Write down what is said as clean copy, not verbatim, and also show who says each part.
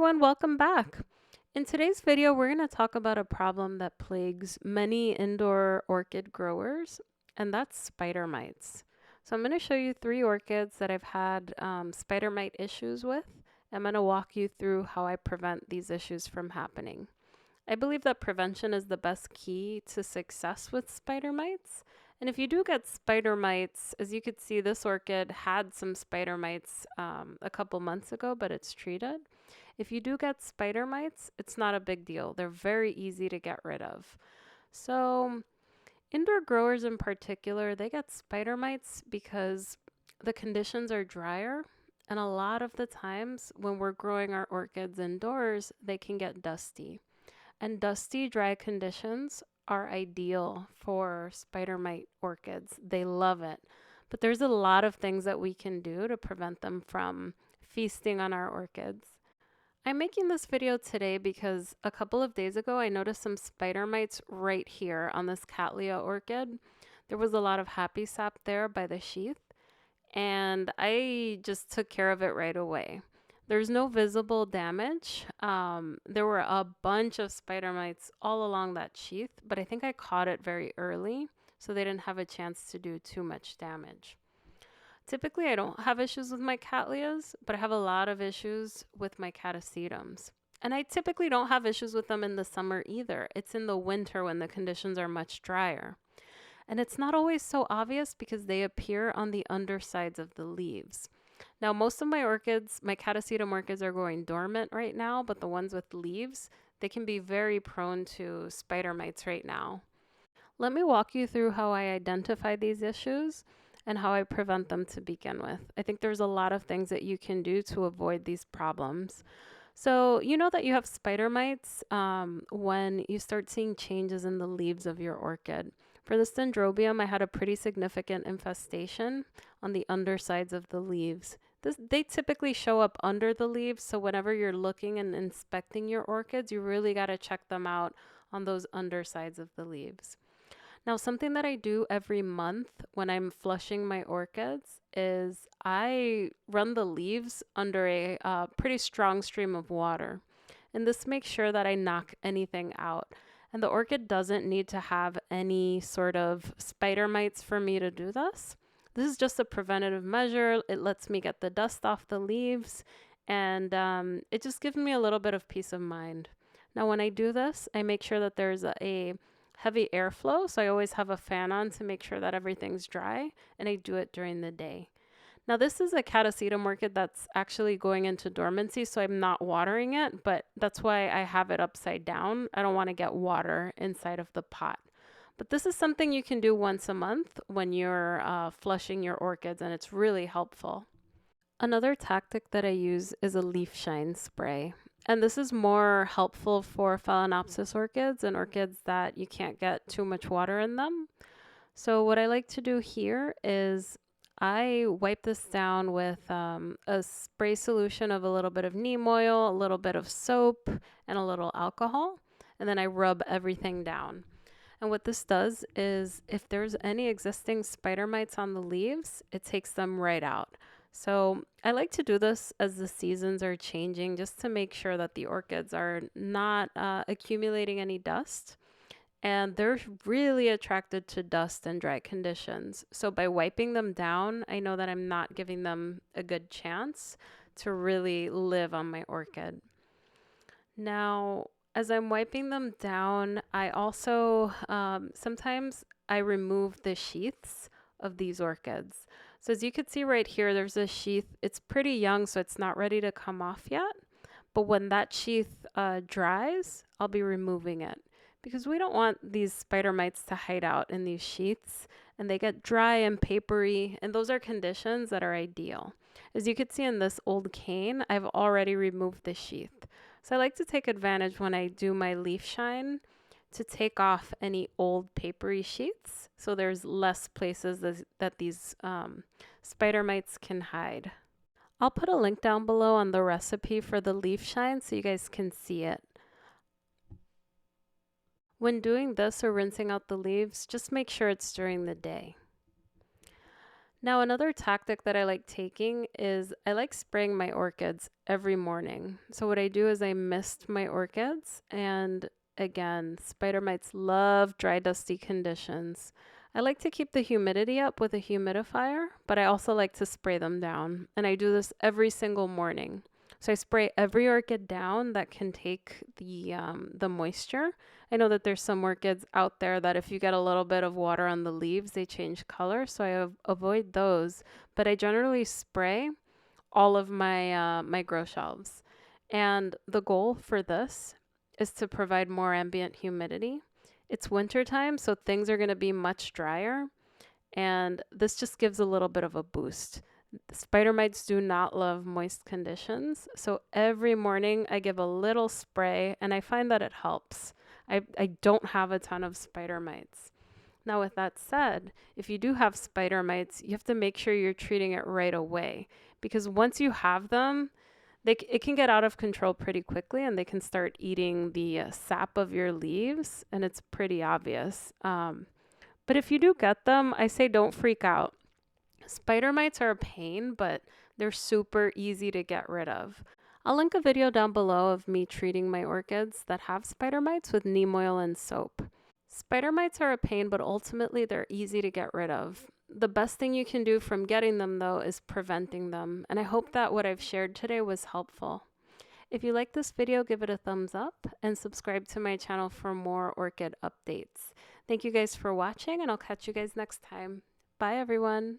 Speaker 1: everyone, welcome back. In today's video, we're going to talk about a problem that plagues many indoor orchid growers, and that's spider mites. So I'm going to show you 3 orchids that I've had spider mite issues with. I'm going to walk you through how I prevent these issues from happening. I believe that prevention is the best key to success with spider mites. And if you do get spider mites, as you could see, this orchid had some spider mites a couple months ago, but it's treated. If you do get spider mites, it's not a big deal. They're very easy to get rid of. So indoor growers in particular, they get spider mites because the conditions are drier. And a lot of the times when we're growing our orchids indoors, they can get dusty. And dusty, dry conditions are ideal for spider mite orchids. They love it. But there's a lot of things that we can do to prevent them from feasting on our orchids. I'm making this video today because a couple of days ago I noticed some spider mites right here on this Cattleya orchid. There was a lot of happy sap there by the sheath, and I just took care of it right away. There's no visible damage. There were a bunch of spider mites all along that sheath, but I think I caught it very early, so they didn't have a chance to do too much damage. Typically, I don't have issues with my Cattleyas, but I have a lot of issues with my Catasetums. And I typically don't have issues with them in the summer either. It's in the winter when the conditions are much drier. And it's not always so obvious because they appear on the undersides of the leaves. Now, most of my orchids, my Catasetum orchids, are going dormant right now, but the ones with leaves, they can be very prone to spider mites right now. Let me walk you through how I identify these issues and how I prevent them to begin with. I think there's a lot of things that you can do to avoid these problems. So you know that you have spider mites when you start seeing changes in the leaves of your orchid. For the Dendrobium, I had a pretty significant infestation on the undersides of the leaves. They typically show up under the leaves, so whenever you're looking and inspecting your orchids, you really got to check them out on those undersides of the leaves. Now, something that I do every month when I'm flushing my orchids is I run the leaves under a pretty strong stream of water. And this makes sure that I knock anything out. And the orchid doesn't need to have any sort of spider mites for me to do this. This is just a preventative measure. It lets me get the dust off the leaves, and it just gives me a little bit of peace of mind. Now, when I do this, I make sure that there's a heavy airflow, so I always have a fan on to make sure that everything's dry, and I do it during the day. Now, this is a Catasetum orchid that's actually going into dormancy, so I'm not watering it, but that's why I have it upside down. I don't want to get water inside of the pot. But this is something you can do once a month when you're flushing your orchids, and it's really helpful. Another tactic that I use is a leaf shine spray. And this is more helpful for Phalaenopsis orchids and orchids that you can't get too much water in them. So what I like to do here is I wipe this down with a spray solution of a little bit of neem oil, a little bit of soap, and a little alcohol. And then I rub everything down. And what this does is if there's any existing spider mites on the leaves, it takes them right out. So I like to do this as the seasons are changing just to make sure that the orchids are not accumulating any dust. And they're really attracted to dust and dry conditions. So by wiping them down, I know that I'm not giving them a good chance to really live on my orchid. Now, as I'm wiping them down, I also sometimes I remove the sheaths of these orchids. So as you can see right here, there's a sheath. It's pretty young, so it's not ready to come off yet. But when that sheath dries, I'll be removing it because we don't want these spider mites to hide out in these sheaths, and they get dry and papery, and those are conditions that are ideal. As you can see in this old cane, I've already removed the sheath. So I like to take advantage when I do my leaf shine to take off any old papery sheets, so there's less places that these spider mites can hide. I'll put a link down below on the recipe for the leaf shine so you guys can see it. When doing this or rinsing out the leaves, just make sure it's during the day. Now, another tactic that I like taking is I like spraying my orchids every morning. So what I do is I mist my orchids, and again, spider mites love dry, dusty conditions. I like to keep the humidity up with a humidifier, but I also like to spray them down, and I do this every single morning. So I spray every orchid down that can take the moisture. I know that there's some orchids out there that if you get a little bit of water on the leaves, they change color. So I avoid those. But I generally spray all of my grow shelves. And the goal for this is to provide more ambient humidity. It's winter time, so things are going to be much drier. And this just gives a little bit of a boost. Spider mites do not love moist conditions, so every morning I give a little spray and I find that it helps. I don't have a ton of spider mites. Now, with that said, if you do have spider mites, you have to make sure you're treating it right away, because once you have them, it can get out of control pretty quickly and they can start eating the sap of your leaves, and it's pretty obvious. But if you do get them, I say don't freak out. Spider mites are a pain, but they're super easy to get rid of. I'll link a video down below of me treating my orchids that have spider mites with neem oil and soap. Spider mites are a pain, but ultimately they're easy to get rid of. The best thing you can do from getting them, though, is preventing them, and I hope that what I've shared today was helpful. If you like this video, give it a thumbs up and subscribe to my channel for more orchid updates. Thank you guys for watching, and I'll catch you guys next time. Bye, everyone.